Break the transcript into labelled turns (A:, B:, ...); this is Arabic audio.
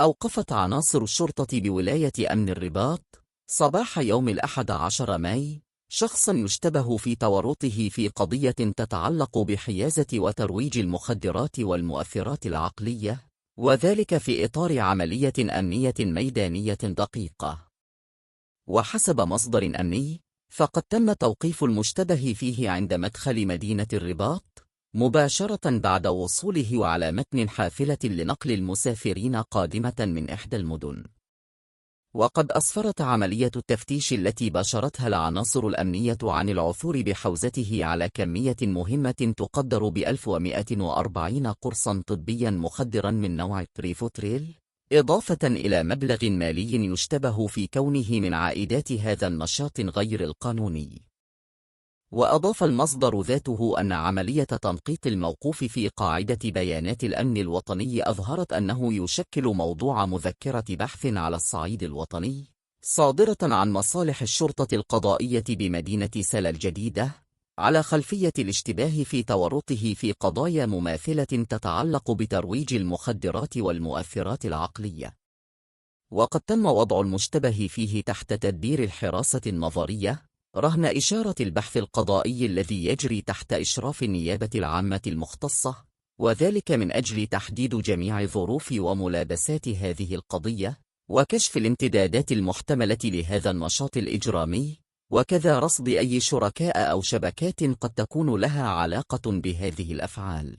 A: أوقفت عناصر الشرطة بولاية أمن الرباط صباح يوم 11 ماي شخصا يشتبه في تورطه في قضية تتعلق بحيازة وترويج المخدرات والمؤثرات العقلية، وذلك في إطار عملية أمنية ميدانية دقيقة. وحسب مصدر أمني، فقد تم توقيف المشتبه فيه عند مدخل مدينة الرباط مباشرة بعد وصوله على متن حافلة لنقل المسافرين قادمة من إحدى المدن. وقد أسفرت عملية التفتيش التي باشرتها العناصر الأمنية عن العثور بحوزته على كمية مهمة تقدر ب1140 قرصا طبيا مخدرا من نوع تريفوتريل، إضافة إلى مبلغ مالي يشتبه في كونه من عائدات هذا النشاط غير القانوني. وأضاف المصدر ذاته أن عملية تنقيط الموقوف في قاعدة بيانات الأمن الوطني أظهرت أنه يشكل موضوع مذكرة بحث على الصعيد الوطني، صادرة عن مصالح الشرطة القضائية بمدينة سلا الجديدة، على خلفية الاشتباه في تورطه في قضايا مماثلة تتعلق بترويج المخدرات والمؤثرات العقلية. وقد تم وضع المشتبه فيه تحت تدبير الحراسة النظرية رهن إشارة البحث القضائي الذي يجري تحت إشراف النيابة العامة المختصة، وذلك من أجل تحديد جميع ظروف وملابسات هذه القضية، وكشف الامتدادات المحتملة لهذا النشاط الإجرامي، وكذا رصد أي شركاء أو شبكات قد تكون لها علاقة بهذه الأفعال.